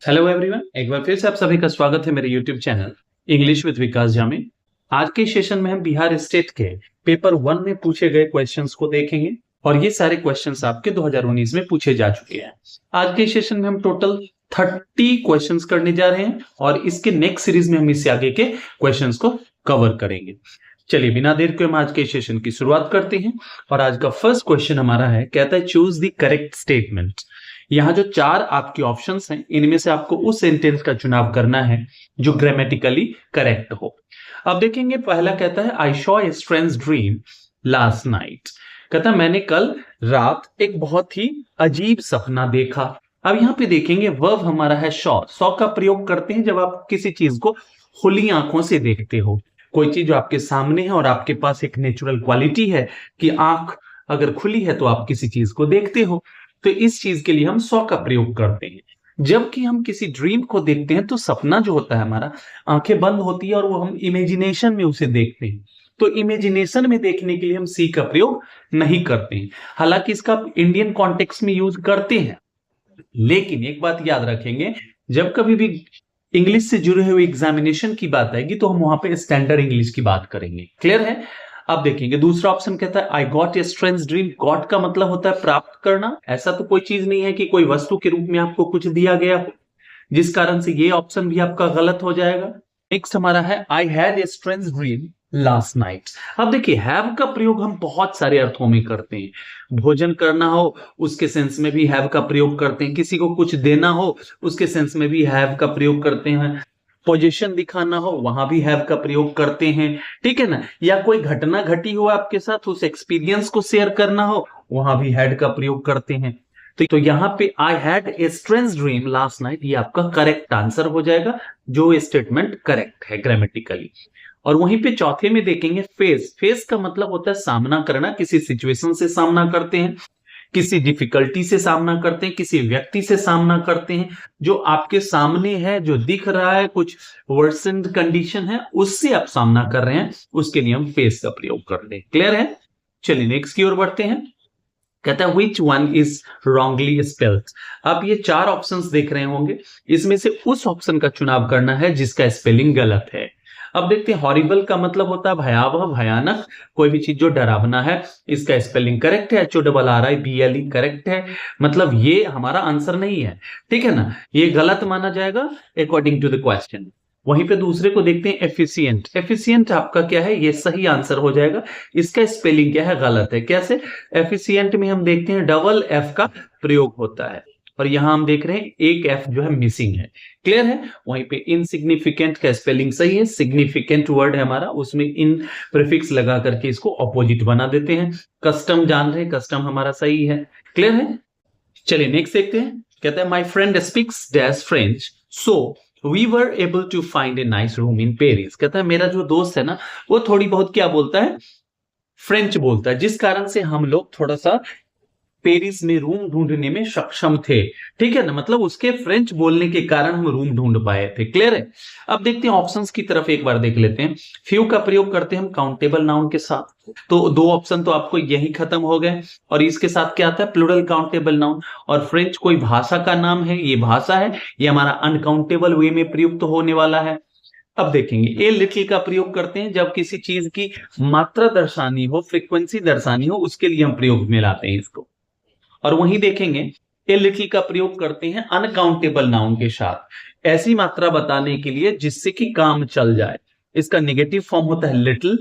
Hello everyone, एक बार फिर से आप सभी का स्वागत है मेरे यूट्यूब चैनल इंग्लिश विद विकास झा में। आज के सेशन में हम बिहार स्टेट के पेपर 1 में पूछे गए क्वेश्चंस को देखेंगे और ये सारे क्वेश्चंस आपके 2019 में पूछे जा चुके हैं। आज के सेशन में हम टोटल 30 क्वेश्चंस करने जा रहे हैं और इसके नेक्स्ट सीरीज में हम इससे आगे के क्वेश्चंस को कवर करेंगे। चलिए बिना देर के हम आज के सेशन की शुरुआत करते हैं और आज का फर्स्ट क्वेश्चन हमारा है, कहता है चूज द करेक्ट स्टेटमेंट। यहाँ जो चार आपके ऑप्शंस हैं इनमें से आपको उस सेंटेंस का चुनाव करना है जो ग्रामेटिकली करेक्ट हो। अब देखेंगे, पहला कहता है I saw a strange dream last night. कहता है मैंने कल रात एक बहुत ही अजीब सपना देखा। अब यहाँ पे देखेंगे वर्ब हमारा है सॉ का प्रयोग करते हैं जब आप किसी चीज को खुली आंखों से देखते हो। कोई चीज जो आपके सामने है और आपके पास एक नेचुरल क्वालिटी है कि आंख अगर खुली है तो आप किसी चीज को देखते हो, तो इस चीज के लिए हम सॉ का प्रयोग करते हैं। जबकि हम किसी ड्रीम को देखते हैं तो सपना जो होता है हमारा, आंखें बंद होती है और वो हम इमेजिनेशन में उसे देखते हैं। तो इमेजिनेशन में देखने के लिए हम सी का प्रयोग नहीं करते हैं। हालांकि इसका इंडियन कॉन्टेक्स्ट में यूज करते हैं, लेकिन एक बात याद रखेंगे, जब कभी भी इंग्लिश से जुड़े हुए एग्जामिनेशन की बात आएगी तो हम वहां पे स्टैंडर्ड इंग्लिश की बात करेंगे। क्लियर है? अब देखेंगे दूसरा ऑप्शन कहता है I got a strange dream. Got का मतलब होता है प्राप्त करना। ऐसा तो कोई चीज नहीं है कि कोई वस्तु के रूप में आपको कुछ दिया गया हो, जिस कारण से ये ऑप्शन भी आपका गलत हो जाएगा। नेक्स्ट हमारा है I had a strange dream last night. अब देखिए हैव का प्रयोग हम बहुत सारे अर्थों में करते हैं। भोजन करना हो उसके सेंस में भी हैव का प्रयोग करते हैं, किसी को कुछ देना हो उसके सेंस में भी हैव का प्रयोग करते हैं, पोजीशन दिखाना हो वहां भी हैव का प्रयोग करते हैं, ठीक है ना। या कोई घटना घटी हो आपके साथ, उस एक्सपीरियंस को शेयर करना हो वहां भी हैड का प्रयोग करते हैं। तो यहाँ पे I had a strange dream last night ये आपका करेक्ट आंसर हो जाएगा, जो स्टेटमेंट करेक्ट है ग्रामेटिकली। और वहीं पे चौथे में देखेंगे फेस। फेस का मतलब होता है सामना करना, किसी सिचुएशन से सामना करते हैं, किसी डिफिकल्टी से सामना करते हैं, किसी व्यक्ति से सामना करते हैं जो आपके सामने है, जो दिख रहा है, कुछ वर्सेंड कंडीशन है उससे आप सामना कर रहे हैं, उसके लिए हम फेस का प्रयोग करते हैं। क्लियर है? चलिए नेक्स्ट की ओर बढ़ते हैं। कहता है which one is wrongly spelled. आप ये चार ऑप्शंस देख रहे होंगे, इसमें से उस ऑप्शन का चुनाव करना है जिसका स्पेलिंग गलत है। अब देखते हैं हॉरिबल का मतलब होता है भयावह, भयानक, कोई भी चीज जो डरावना है। इसका स्पेलिंग करेक्ट है, HORRIBLE करेक्ट है, मतलब ये हमारा आंसर नहीं है, ठीक है ना, ये गलत माना जाएगा अकॉर्डिंग टू द क्वेश्चन। वहीं पे दूसरे को देखते हैं एफिशिएंट। एफिशिएंट आपका क्या है, ये सही आंसर हो जाएगा। इसका स्पेलिंग क्या है, गलत है। कैसे? एफिशिएंट में हम देखते हैं डबल एफ का प्रयोग होता है और यहां हम देख रहे हैं एक एफ जो है मिसिंग है। क्लियर है? वहीं पे इनसिग्निफिकेंट का स्पेलिंग सही है, सिग्निफिकेंट वर्ड है हमारा, उसमें इन प्रीफिक्स लगा करके इसको अपोजिट बना देते हैं। कस्टम जान रहे, कस्टम हमारा सही है। क्लियर है? चलिए नेक्स्ट देखते हैं। कहता है my friend speaks dash French so we were able to find a nice room in Paris. कहता है मेरा जो दोस्त है ना वो थोड़ी बहुत क्या बोलता है, फ्रेंच बोलता है, जिस कारण से हम लोग थोड़ा सा पेरिस में रूम ढूंढने में सक्षम थे, ठीक है ना, मतलब उसके फ्रेंच बोलने के कारण हम रूम ढूंढ पाए थे। क्लियर है? अब देखते हैं ऑप्शंस की तरफ एक बार देख लेते हैं। फ्यू का प्रयोग करते हैं हम काउंटेबल नाउन के साथ, तो दो ऑप्शन तो आपको यही खत्म हो गए। और इसके साथ क्या आता है, प्लूरल काउंटेबल नाउन। और फ्रेंच कोई भाषा का नाम है, ये भाषा है, ये हमारा अनकाउंटेबल वे में प्रयुक्त होने वाला है। अब देखेंगे ए लिटिल का प्रयोग करते हैं जब किसी चीज की मात्रा दर्शानी हो, फ्रीक्वेंसी दर्शानी हो, उसके लिए हम प्रयोग में लाते हैं इसको। और वहीं देखेंगे ए लिटिल का प्रयोग करते हैं अनकाउंटेबल नाउन के साथ, ऐसी मात्रा बताने के लिए जिससे कि काम चल जाए। इसका नेगेटिव फॉर्म होता है लिटिल,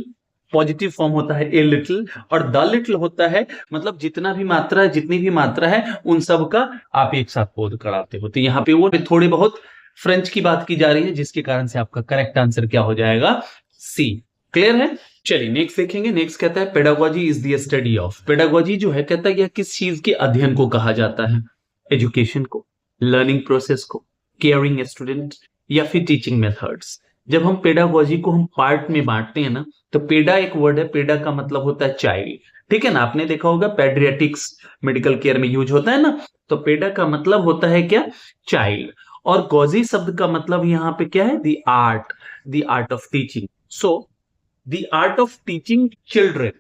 पॉजिटिव फॉर्म होता है ए लिटिल, और द लिटिल होता है मतलब जितना भी मात्रा है, जितनी भी मात्रा है उन सब का आप एक साथ बोध कराते हो। तो यहाँ पे वो थोड़े बहुत फ्रेंच की बात की जा रही है, जिसके कारण से आपका करेक्ट आंसर क्या हो जाएगा, सी। क्लियर है? चलिए नेक्स्ट देखेंगे। नेक्स्ट कहता है pedagogy is the study of. Pedagogy जो है कहता है यह किस चीज के अध्ययन को कहा जाता है, एजुकेशन को, लर्निंग प्रोसेस को, केयरिंग स्टूडेंट, या फिर टीचिंग मेथड्स। जब हम पेडागोजी को हम पार्ट में बांटते हैं ना, तो पेडा एक वर्ड है, पेडा का मतलब होता है चाइल्ड, ठीक है ना, आपने देखा होगा पेडियाट्रिक्स मेडिकल केयर में यूज होता है ना, तो पेडा का मतलब होता है क्या, चाइल्ड। और गोजी शब्द का मतलब यहाँ पे क्या है, the art of teaching. So the art of teaching children,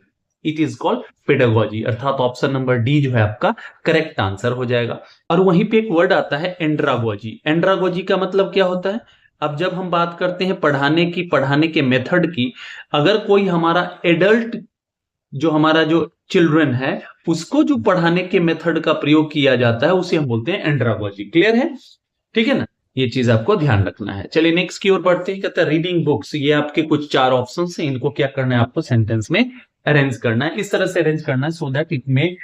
it is called pedagogy, अर्थात ऑप्शन नंबर डी जो है आपका करेक्ट आंसर हो जाएगा। और वहीं पे एक वर्ड आता है एंड्रागोजी। एंड्रागोजी का मतलब क्या होता है? अब जब हम बात करते हैं पढ़ाने के मेथड की, अगर कोई हमारा एडल्ट जो हमारा जो चिल्ड्रन है उसको जो पढ़ाने के मेथड का प्रयोग किया जाता है उसे हम बोलते हैं एंड्रागोजी। क्लियर है? ठीक है ना, ये चीज आपको ध्यान रखना है। चलिए नेक्स्ट की ओर बढ़ते हैं। कहता है रीडिंग बुक्स। ये आपके कुछ 4 ऑप्शन हैं, इनको क्या करना है आपको सेंटेंस में अरेंज करना है। इस तरह से अरेंज करना है सो दैट इट में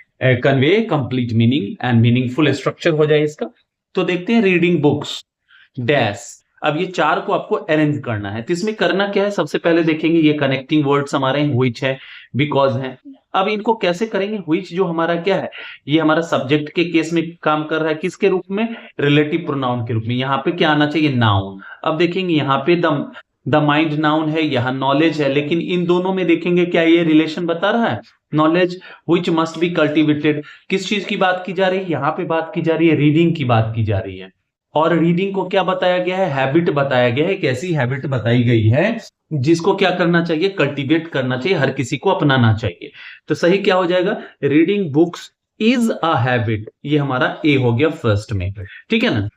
convey complete meaning and meaningful structure हो जाए इसका। तो देखते हैं रीडिंग बुक्स डैश। अब ये 4 को आपको अरेंज करना है, तो इसमें करना क्या है? सबसे पहले देखेंगे ये कनेक्टिंग वर्ड्स हमारे हैं, व्हिच है, बिकॉज है। अब इनको कैसे करेंगे? व्हिच जो हमारा क्या है, ये हमारा सब्जेक्ट के केस में काम कर रहा है, किसके रूप में? रिलेटिव प्रोनाउन के रूप में। यहाँ पे क्या आना चाहिए? नाउन। अब देखेंगे यहाँ पे द माइंड नाउन है, यहाँ नॉलेज है, लेकिन इन दोनों में देखेंगे क्या ये रिलेशन बता रहा है? Knowledge which must be cultivated. किस चीज की बात की जा रही है? यहाँ पे बात की जा रही है रीडिंग की बात की जा रही है। और रीडिंग को क्या बताया गया है? हैबिट बताया गया है। एक ऐसी हैबिट बताई गई है जिसको क्या करना चाहिए? कल्टीवेट करना चाहिए, हर किसी को अपनाना चाहिए। तो सही क्या हो जाएगा? Reading books is a habit. ये हमारा ए हो गया फर्स्ट में, ठीक है ना।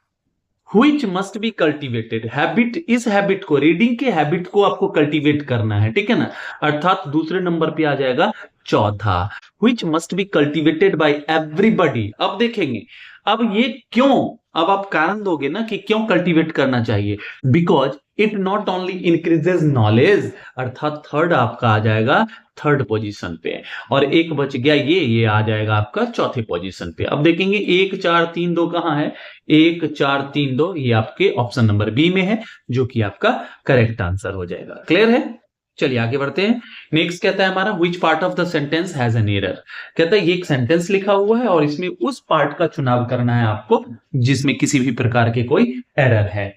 Which must be cultivated, habit, इस हैबिट को, रीडिंग के हैबिट को आपको कल्टीवेट करना है, ठीक है ना। अर्थात दूसरे नंबर पे आ जाएगा चौथा, which must be cultivated by everybody. अब देखेंगे अब ये क्यों, अब आप कारण दोगे ना कि क्यों कल्टीवेट करना चाहिए। Because it not only increases knowledge, अर्थात थर्ड आपका आ जाएगा थर्ड पोजीशन पे, और एक बच गया ये आ जाएगा आपका चौथे पोजीशन पे। अब देखेंगे 1 4 3 2 कहां है? 1 4 3 2 ये आपके ऑप्शन नंबर बी में है, जो कि आपका करेक्ट आंसर हो जाएगा। क्लियर है? चलिए आगे बढ़ते हैं। नेक्स्ट कहता है हमारा which part of the sentence has an error. कहता है ये एक सेंटेंस लिखा हुआ है और इसमें उस पार्ट का चुनाव करना है आपको जिसमें किसी भी प्रकार के कोई एरर है,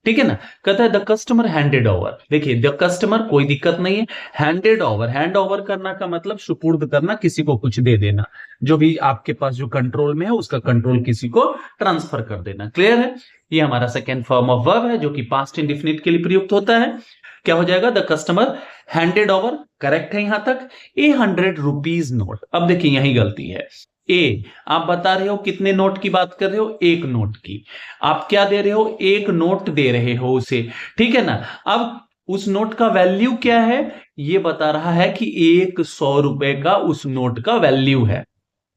ठीक है ना। कहता है द कस्टमर हैंडेड ओवर। देखिए द कस्टमर, कोई दिक्कत नहीं है। हैंडेड ओवर, हैंड ओवर करना का मतलब सुपुर्द करना, किसी को कुछ दे देना, जो भी आपके पास जो कंट्रोल में है उसका कंट्रोल किसी को ट्रांसफर कर देना। क्लियर है? ये हमारा सेकेंड फॉर्म ऑफ वर्ब है जो कि पास्ट इंडेफिनिट के लिए प्रयुक्त होता है। क्या हो जाएगा? The customer handed over, correct है यहां तक। ₹100 नोट। अब देखिए यही गलती है। ए, आप बता रहे हो कितने नोट की बात कर रहे हो? 1 नोट की। आप क्या दे रहे हो? 1 नोट दे रहे हो उसे, ठीक है ना। अब उस नोट का वैल्यू क्या है? ये बता रहा है कि 100 रुपए का उस नोट का वैल्यू है।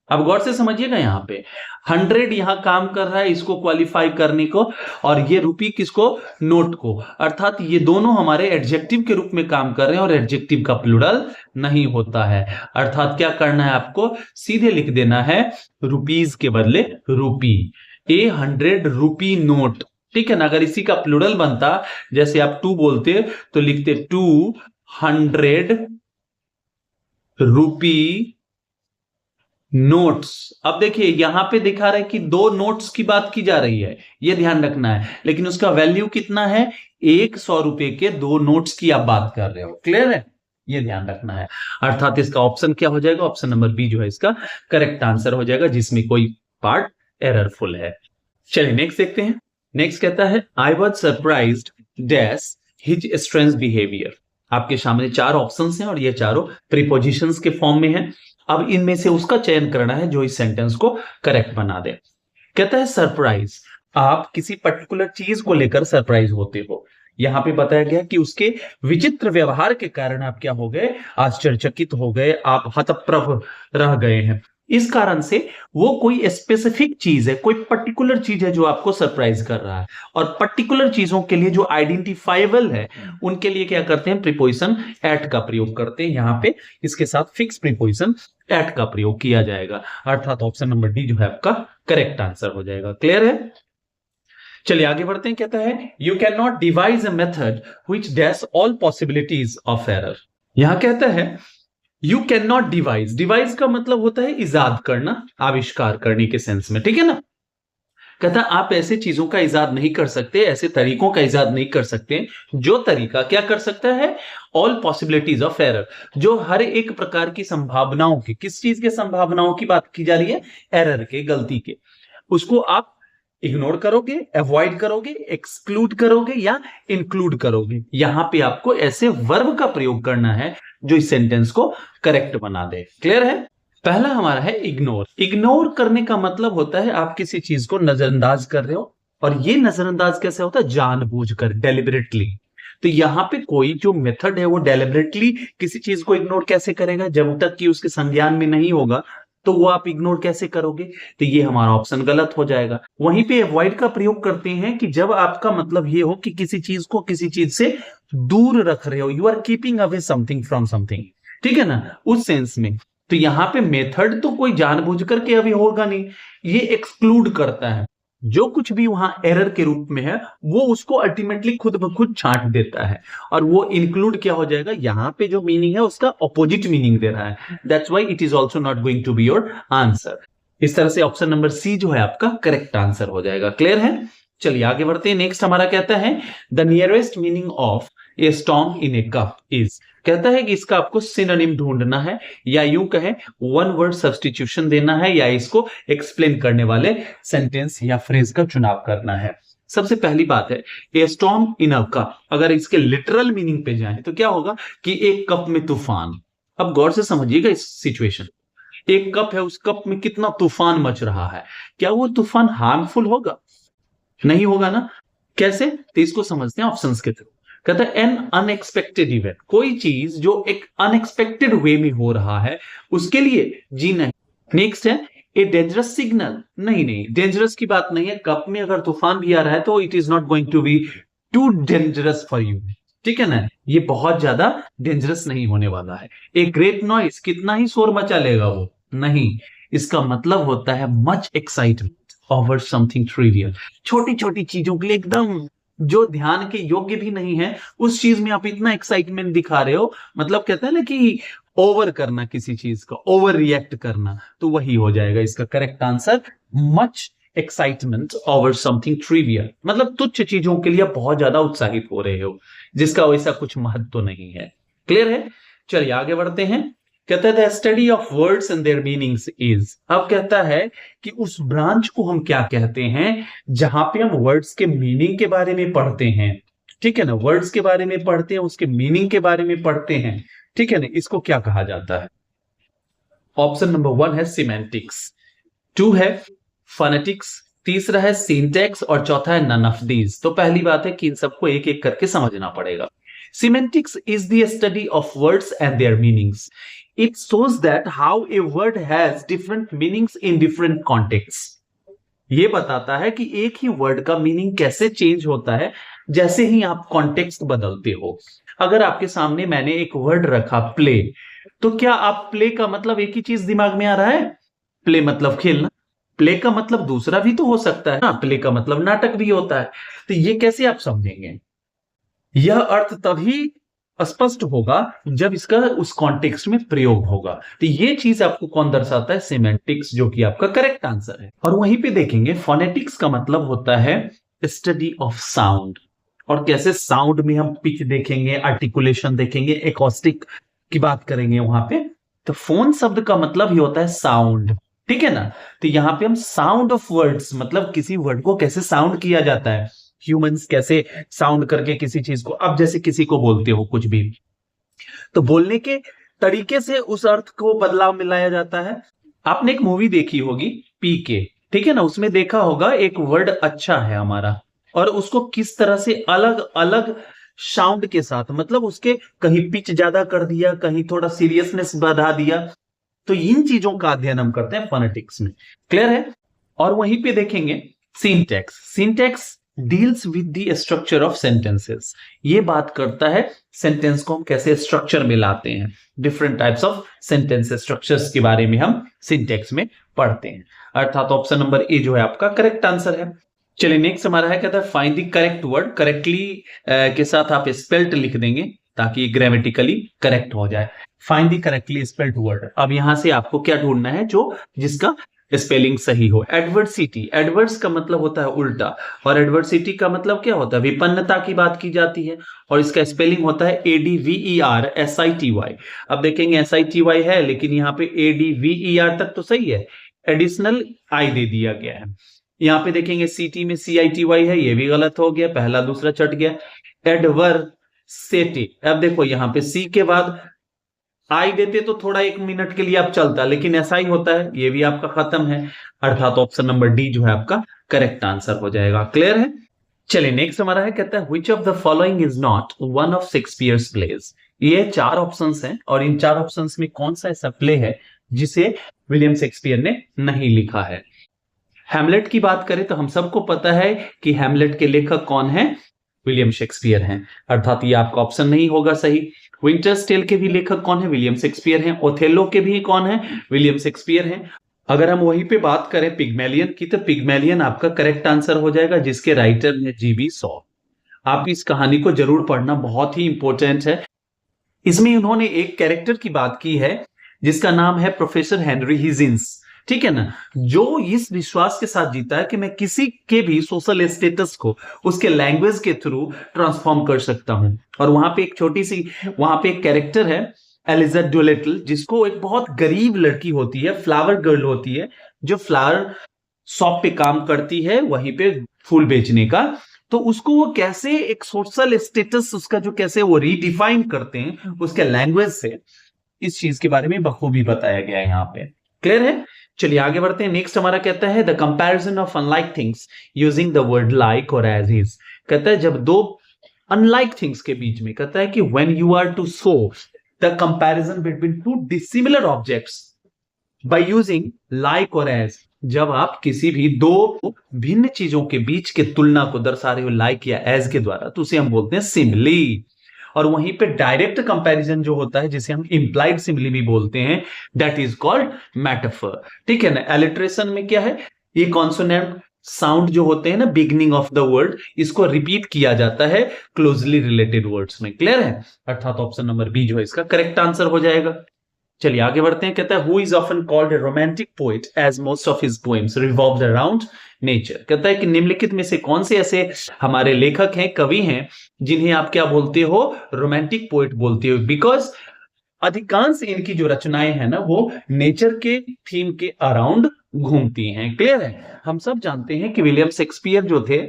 अब गौर से समझिएगा, यहां पे 100 यहां काम कर रहा है इसको क्वालिफाई करने को, और ये रुपी किसको? नोट को। अर्थात ये दोनों हमारे एडजेक्टिव के रूप में काम कर रहे हैं और एडजेक्टिव का प्लूरल नहीं होता है। अर्थात क्या करना है आपको? सीधे लिख देना है रुपीज के बदले रूपी। ₹100 नोट, ठीक है ना। अगर इसी का प्लूरल बनता, जैसे आप 2 बोलते तो लिखते 200 रुपी नोट्स। अब देखिए यहां पे दिखा रहा है कि 2 नोट्स की बात की जा रही है, ये ध्यान रखना है, लेकिन उसका वैल्यू कितना है? 100 रुपए के 2 नोट्स की आप बात कर रहे हो। क्लियर है? ये ध्यान रखना है। अर्थात इसका ऑप्शन क्या हो जाएगा? ऑप्शन नंबर बी जो है इसका करेक्ट आंसर हो जाएगा, जिसमें कोई पार्ट एररफुल है। चलिए नेक्स्ट देखते हैं। नेक्स्ट कहता है I was surprised dash his strange behaviour. आपके सामने 4 ऑप्शंस हैं और ये चारों प्रीपोजिशंस के फॉर्म में है। अब इनमें से उसका चयन करना है जो इस सेंटेंस को करेक्ट बना दे। कहता है सरप्राइज, आप किसी पर्टिकुलर चीज को लेकर सरप्राइज होते हो। यहां पे बताया गया कि उसके विचित्र व्यवहार के कारण आप क्या हो गए? आश्चर्यचकित हो गए, आप हतप्रभ रह गए हैं। इस कारण से वो कोई स्पेसिफिक चीज है, कोई पर्टिकुलर चीज है जो आपको सरप्राइज कर रहा है, और पर्टिकुलर चीजों के लिए जो आइडेंटिफाइबल है उनके लिए क्या करते हैं? प्रीपोजिशन एट का प्रयोग करते हैं। यहां पे इसके साथ फिक्स प्रीपोजिशन एट का प्रयोग किया जाएगा, अर्थात ऑप्शन नंबर डी जो है आपका करेक्ट आंसर हो जाएगा। क्लियर है? चलिए आगे बढ़ते हैं। कहता है you can not devise a method which dash all possibilities of error. यहां कहता है you can not devise, devise का मतलब होता है इजाद करना, आविष्कार करने के सेंस में, ठीक है ना। कहता आप ऐसे चीजों का इजाद नहीं कर सकते, ऐसे तरीकों का इजाद नहीं कर सकते जो तरीका क्या कर सकता है? ऑल पॉसिबिलिटीज ऑफ एरर, जो हर एक प्रकार की संभावनाओं की, किस चीज के संभावनाओं की बात की जा रही है? एरर के, गलती के, उसको आप इग्नोर करोगे, अवॉइड करोगे, एक्सक्लूड करोगे या इंक्लूड करोगे। यहां पे आपको ऐसे वर्ब का प्रयोग करना है जो इस सेंटेंस को करेक्ट बना दे। क्लियर है? पहला हमारा है इग्नोर। इग्नोर करने का मतलब होता है आप किसी चीज को नजरअंदाज कर रहे हो, और ये नजरअंदाज कैसे होता है? जानबूझकर, डेलिबरेटली। तो यहां पे कोई जो मेथड है वो डेलिबरेटली किसी चीज को इग्नोर कैसे करेगा? जब तक कि उसके संज्ञान में नहीं होगा तो वो आप इग्नोर कैसे करोगे? तो ये हमारा ऑप्शन गलत हो जाएगा। वहीं पे अवॉइड का प्रयोग करते हैं कि जब आपका मतलब ये हो कि किसी चीज को किसी चीज से दूर रख रहे हो, you are keeping away something from something, ठीक है ना, उस सेंस में। तो यहां पे मेथड तो कोई जानबूझ करके अभी होगा नहीं, ये एक्सक्लूड करता है। जो कुछ भी वहां एरर के रूप में है वो उसको अल्टीमेटली खुद ब खुद छांट देता है, और वो इंक्लूड क्या हो जाएगा? यहां पे जो मीनिंग है उसका ऑपोजिट मीनिंग दे रहा है। That's why it is also not going to be your answer. इस तरह से ऑप्शन नंबर सी जो है आपका करेक्ट आंसर हो जाएगा। क्लियर है? चलिए आगे बढ़ते हैं। नेक्स्ट हमारा कहता है the nearest meaning of A storm in A cup is. कहता है कि इसका आपको सिनोनिम ढूंढना है, या यूं कहें वन वर्ड सब्स्टिट्यूशन देना है, या इसको एक्सप्लेन करने वाले सेंटेंस या फ्रेज का चुनाव करना है। सबसे पहली बात है ए स्टॉर्म इन अ कप। अगर इसके लिटरल मीनिंग पे जाएं तो क्या होगा कि एक कप में तूफान। अब गौर से समझिएगा इस सिचुएशन। एक कप है, उस कप में कितना तूफान मच रहा है, क्या वो तूफान हार्मफुल होगा? नहीं होगा ना। कैसे? तो इसको समझते हैं ऑप्शंस के थ्रू। कहता है एन अनएक्सपेक्टेड इवेंट, कोई चीज जो एक अनएक्सपेक्टेड वे में हो रहा है उसके लिए जी नहीं। नेक्स्ट है ए डेंजरस सिग्नल। नहीं नहीं, डेंजरस की बात नहीं है। कप में अगर तूफान भी आ रहा है तो it is not going to be too dangerous for you, ठीक है ना, ये बहुत ज्यादा डेंजरस नहीं होने वाला है। ए ग्रेट नॉइस, कितना ही शोर मचा लेगा वो, नहीं। इसका मतलब होता है much excitement over something trivial. छोटी छोटी चीजों के लिए एकदम जो ध्यान के योग्य भी नहीं है उस चीज में आप इतना एक्साइटमेंट दिखा रहे हो, मतलब कहता है ना कि ओवर करना, किसी चीज का ओवर रिएक्ट करना, तो वही हो जाएगा इसका correct answer. Much excitement over something trivial, मतलब तुच्छ चीजों के लिए बहुत ज्यादा उत्साहित हो रहे हो जिसका वैसा कुछ महत्व तो नहीं है। क्लियर है? चलिए आगे बढ़ते हैं। कहता है the study of words and there meanings is. अब कहता है कि उस ब्रांच को हम क्या कहते हैं जहां पे हम वर्ड्स के मीनिंग के बारे में पढ़ते हैं, ठीक है ना, वर्ड्स के बारे में पढ़ते हैं, उसके मीनिंग के बारे में पढ़ते हैं, ठीक है ना, इसको क्या कहा जाता है? ऑप्शन नंबर 1 है सिमेंटिक्स, 2 है फोनेटिक्स, तीसरा है सिंटैक्स और चौथा है नन ऑफ दीज। तो पहली बात है कि इन सबको एक एक करके समझना पड़ेगा। Semantics is the study of words and their meanings. It shows that how a word has different meanings in different contexts. ये बताता है कि एक ही वर्ड का मीनिंग कैसे चेंज होता है जैसे ही आप कॉन्टेक्स्ट बदलते हो। अगर आपके सामने मैंने एक वर्ड रखा प्ले, तो क्या आप प्ले का मतलब एक ही चीज दिमाग में आ रहा है? प्ले मतलब खेलना। प्ले का मतलब दूसरा भी तो हो सकता है ना, प्ले का मतलब नाटक भी होता है। तो ये कैसे आप समझेंगे? यह अर्थ तभी स्पष्ट होगा जब इसका उस कॉन्टेक्स्ट में प्रयोग होगा। तो ये चीज आपको कौन दर्शाता है? सिमेंटिक्स, जो कि आपका करेक्ट आंसर है। और वहीं पे देखेंगे फोनेटिक्स का मतलब होता है स्टडी ऑफ साउंड, और कैसे साउंड में हम पिच देखेंगे, आर्टिकुलेशन देखेंगे, एकॉस्टिक की बात करेंगे वहां पे। तो फोन शब्द का मतलब ही होता है साउंड, ठीक है ना। तो यहां पे हम साउंड ऑफ वर्ड्स, मतलब किसी वर्ड को कैसे साउंड किया जाता है, ह्यूमंस कैसे साउंड करके किसी चीज को, अब जैसे किसी को बोलते हो कुछ भी, तो बोलने के तरीके से उस अर्थ को बदलाव मिलाया जाता है। आपने एक मूवी देखी होगी पीके, ठीक है ना, उसमें देखा होगा एक वर्ड अच्छा है हमारा, और उसको किस तरह से अलग अलग साउंड के साथ, मतलब उसके कहीं पिच ज्यादा कर दिया, कहीं थोड़ा सीरियसनेस बढ़ा दिया। तो इन चीजों का अध्ययन हम करते हैं फोनेटिक्स में। क्लियर है? और वहीं पे देखेंगे syntax. Syntax deals with the structure of sentences. ये बात करता है सेंटेंस को हम कैसे स्ट्रक्चर में लाते हैं। Different types of sentence structures के बारे में हम सिंटैक्स में पढ़ते हैं। अर्थात ऑप्शन नंबर ए जो है आपका करेक्ट आंसर है। चलिए नेक्स्ट हमारा है, कहता है find the correct word. Correctly के साथ आप स्पेल्ड लिख देंगे ताकि ग्रामेटिकली करेक्ट हो जाए। Find the correctly spelled word. अब यहां से आपको क्या ढूंढना है जो जिसका स्पेलिंग सही हो। एडवर्सिटी, एडवर्स का मतलब होता है उल्टा, और एडवर्सिटी का मतलब क्या होता है? विपन्नता की बात की जाती है, और इसका स्पेलिंग होता है ADVERSITY। अब देखेंगे SITY है, लेकिन यहाँ पे ADVER तक तो सही है, एडिशनल आई दे दिया गया है। यहां पे देखेंगे सीटी में CITY है, ये भी गलत हो गया, पहला दूसरा चट गया। एडवर्सेटी, अब देखो यहां पे सी के बाद आई देते तो थोड़ा 1 मिनट के लिए आप चलता, लेकिन ऐसा ही होता है, ये भी आपका खत्म है, अर्थात ऑप्शन नंबर डी जो है आपका करेक्ट आंसर हो जाएगा। क्लियर है? चलिए नेक्स्ट हमारा है, कहता है which of the following is not one of Shakespeare's plays. ये 4 ऑप्शंस हैं और इन 4 ऑप्शंस में कौन सा ऐसा प्ले है जिसे विलियम शेक्सपियर ने नहीं लिखा है। हैमलेट की बात करें तो हम सबको पता है कि हैमलेट के लेखक कौन है, विलियम शेक्सपियर हैं, अर्थात ये आपका ऑप्शन नहीं होगा सही। विंटर्स टेल के भी लेखक कौन है, विलियम शेक्सपियर हैं। ओथेलो के भी कौन है, विलियम शेक्सपियर हैं। अगर हम वहीं पे बात करें पिग्मेलियन की, तो पिग्मेलियन आपका करेक्ट आंसर हो जाएगा, जिसके राइटर है GB शॉ। आप इस कहानी को जरूर पढ़ना, बहुत ही इंपॉर्टेंट है। इसमें उन्होंने एक कैरेक्टर की बात की है जिसका नाम है प्रोफेसर हेनरी हिजिंस, ठीक है ना, जो इस विश्वास के साथ जीता है कि मैं किसी के भी सोशल स्टेटस को उसके लैंग्वेज के थ्रू ट्रांसफॉर्म कर सकता हूं। और वहां पे एक छोटी सी, वहां पे एक कैरेक्टर है एलिजा डोलिटल, जिसको एक बहुत गरीब लड़की होती है, फ्लावर गर्ल होती है, जो फ्लावर शॉप पे काम करती है, वहीं पे फूल बेचने का। तो उसको वो कैसे एक सोशल स्टेटस उसका जो कैसे वो रीडिफाइन करते हैं उसके लैंग्वेज से, इस चीज के बारे में बखूबी बताया गया है यहाँ पे। क्लियर है? चलिए आगे बढ़ते हैं। नेक्स्ट हमारा कहता है the comparison of unlike things using the word like or as is. कहता है जब दो अनलाइक थिंग्स के बीच में, कहता है कि when you are to show the comparison between two dissimilar objects by using like or as, जब आप किसी भी दो भिन्न चीजों के बीच के तुलना को दर्शा रहे हो लाइक या एज के द्वारा, तो उसे हम बोलते हैं सिमिली। और वहीं पे डायरेक्ट कंपैरिजन जो होता है, जिसे हम इंप्लाइड सिमिली भी बोलते हैं, दैट इज कॉल्ड मेटाफर। ठीक है ना? एलिट्रेशन में क्या है, ये कॉन्सोनेंट साउंड जो होते हैं ना बिगनिंग ऑफ द वर्ड, इसको रिपीट किया जाता है क्लोजली रिलेटेड वर्ड्स में। क्लियर है? अर्थात ऑप्शन नंबर बी जो है इसका करेक्ट आंसर हो जाएगा। चलिए आगे बढ़ते हैं। कहता है who is often called a romantic poet as most of his poems revolved around nature. कहता है कि निम्नलिखित में से कौन से ऐसे हमारे लेखक हैं, कवि हैं, जिन्हें आप क्या बोलते हो, रोमांटिक पोएट बोलते हो, बिकॉज अधिकांश इनकी जो रचनाएं हैं ना वो नेचर के थीम के अराउंड घूमती हैं। क्लियर है? हम सब जानते हैं कि विलियम शेक्सपियर जो थे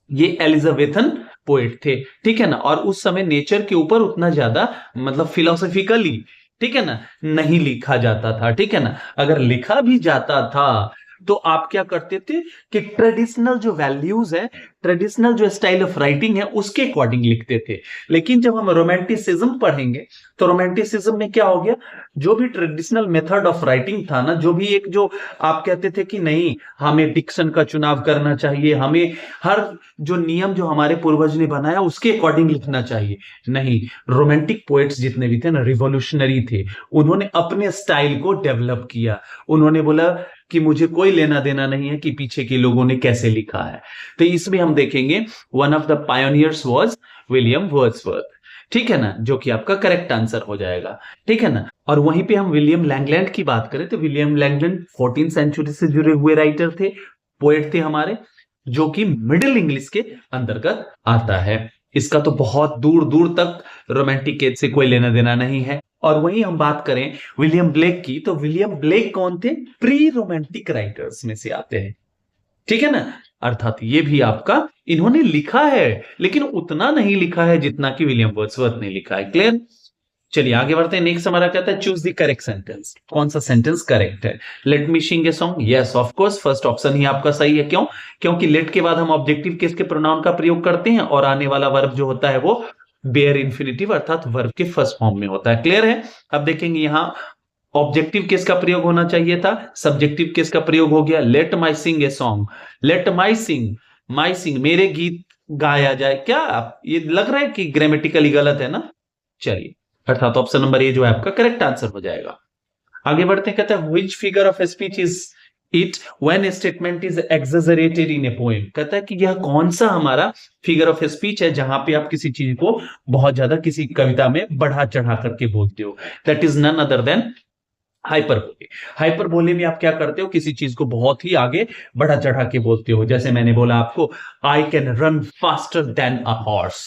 ये एलिजाबेथन पोएट थे, ठीक है ना, और उस समय नेचर के ऊपर उतना ज्यादा मतलब फिलोसॉफिकली, ठीक है ना, नहीं लिखा जाता था। ठीक है ना? अगर लिखा भी जाता था तो आप क्या करते थे कि ट्रेडिशनल जो वैल्यूज है, ट्रेडिशनल जो स्टाइल ऑफ राइटिंग है उसके अकॉर्डिंग लिखते थे। लेकिन जब हम रोमांटिसिज्म पढ़ेंगे तो रोमांटिसिज्म में क्या हो गया, जो भी ट्रेडिशनल मेथड ऑफ राइटिंग था ना, जो भी एक जो आप कहते थे कि नहीं हमें डिक्शन का चुनाव करना चाहिए, हमें हर जो नियम जो हमारे पूर्वज ने बनाया उसके अकॉर्डिंग लिखना चाहिए, नहीं, रोमांटिक पोएट्स जितने भी थे ना रिवॉल्यूशनरी थे, उन्होंने अपने स्टाइल को डेवलप किया। उन्होंने बोला कि मुझे कोई लेना देना नहीं है कि पीछे के लोगों ने कैसे लिखा है। तो इसमें हम देखेंगे one of the pioneers was William Wordsworth, ठीक है ना, जो कि आपका करेक्ट आंसर हो जाएगा। ठीक है ना? और वहीं पे हम विलियम लैंगलैंड की बात करें तो विलियम लैंगलैंड 14th सेंचुरी से जुड़े हुए राइटर थे, पोएट थे हमारे, जो कि मिडिल इंग्लिश के अंतर्गत आता है। इसका तो बहुत दूर दूर तक रोमांटिक एज से कोई लेना देना नहीं है। और वहीं हम बात करें विलियम ब्लेक की, तो विलियम ब्लेक कौन थे, प्री रोमांटिक राइटर्स में से आते हैं। ठीक है ना? अर्थात ये भी आपका इन्होंने लिखा है लेकिन उतना नहीं लिखा है जितना कि विलियम वर्ड्सवर्थ ने लिखा है। क्लियर? चलिए आगे बढ़ते हैं। नेक्स्ट हमारा कहता है चूज द करेक्ट सेंटेंस। कौन सा सेंटेंस करेक्ट है? Let me sing a song. Yes of course first option ही आपका सही है। क्यों? क्योंकि लेट के बाद हम ऑब्जेक्टिव केस के प्रोनाउन का प्रयोग करते हैं और आने वाला वर्ब जो होता है वो बेयर इन्फिनिटिव अर्थात वर्ब के फर्स्ट फॉर्म में होता है। क्लियर है? अब देखेंगे यहां ऑब्जेक्टिव केस का प्रयोग होना चाहिए था, सब्जेक्टिव केस का प्रयोग हो गया। Let my sing a song, let my sing मेरे गीत गाया जाए। क्या आप ये लग रहा है कि ग्रामेटिकली गलत है ना? चलिए, अर्थात ऑप्शन नंबर ए जो है आपका करेक्ट आंसर हो जाएगा। आगे बढ़ते हैं। कहता है which figure of speech is it when statement is exaggerated in a poem. कहता है कि यह कौन सा हमारा फिगर ऑफ स्पीच है जहां पे आप किसी चीज को बहुत ज्यादा किसी कविता में बढ़ा चढ़ा करके बोलते हो। That is none other than hyperbole. Hyperbole में आप क्या करते हो, किसी चीज को बहुत ही आगे बढ़ा चढ़ा के बोलते हो। जैसे मैंने बोला आपको I can run faster than a horse,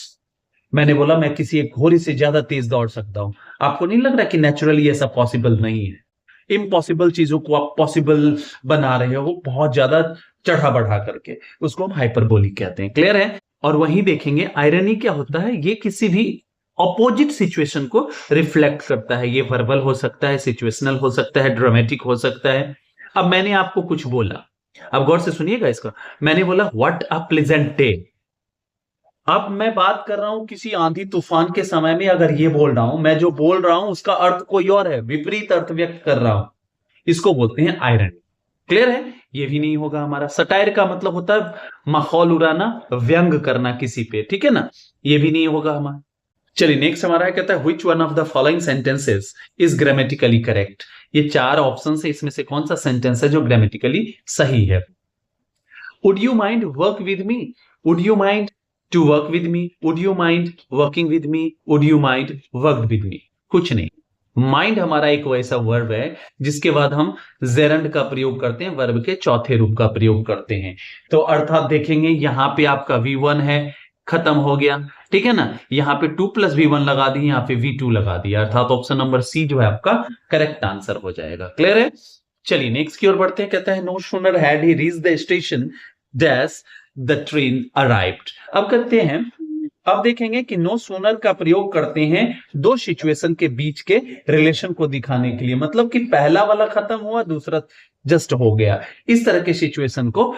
मैंने बोला मैं किसी एक घोड़े से ज्यादा तेज दौड़ सकता हूं। आपको नहीं लग रहा कि नेचुरली ऐसा पॉसिबल नहीं है? इम्पॉसिबल चीजों को आप पॉसिबल बना रहे हो बहुत ज्यादा चढ़ा बढ़ा करके, उसको हम हाइपरबोलिक कहते हैं। क्लियर है? और वहीं देखेंगे आयरनी क्या होता है, ये किसी भी ऑपोजिट सिचुएशन को रिफ्लेक्ट करता है। ये वर्बल हो सकता है, सिचुएशनल हो सकता है, ड्रामेटिक हो सकता है। अब मैंने आपको कुछ बोला, अब गौर से सुनिएगा इसका। मैंने बोला व्हाट अ प्लेजेंट डे। अब मैं बात कर रहा हूं किसी आंधी तूफान के समय में, अगर ये बोल रहा हूं, मैं जो बोल रहा हूं उसका अर्थ कोई और है, विपरीत अर्थ व्यक्त कर रहा हूं, इसको बोलते हैं आयरनी। क्लियर है? ये भी नहीं होगा हमारा। सटायर का मतलब होता है माहौल उड़ाना, व्यंग करना किसी पे, ठीक है ना, ये भी नहीं होगा हमारा। चलिए नेक्स्ट हमारा कहता है which one of the following sentences is grammatically correct. ये चार ऑप्शन है, इसमें से कौन सा सेंटेंस है जो ग्रामेटिकली सही है? Would you mind work with me, would you mind to work with me, would you mind working with me, would you mind work with me? कुछ नहीं। माइंड हमारा एक वैसा वर्ब है जिसके बाद हम जेरंड का प्रयोग करते हैं, वर्ब के चौथे रूप का प्रयोग करते हैं। तो अर्थात देखेंगे यहां पे आपका V1 है, खत्म हो गया, ठीक है ना। यहाँ पे 2 + V1 लगा दी, यहाँ पे V2 लगा दिया, अर्थात ऑप्शन नंबर सी जो है आपका करेक्ट आंसर हो जाएगा। क्लियर है? चलिए नेक्स्ट की ओर बढ़ते हैं। कहता है no sooner had he reached the station dash the train arrived. अब कहते हैं, अब देखेंगे कि नो सूनर का प्रयोग करते हैं दो सिचुएशन के बीच के रिलेशन को दिखाने के लिए, मतलब कि पहला वाला खत्म हुआ, दूसरा जस्ट हो गया, इस तरह के सिचुएशन को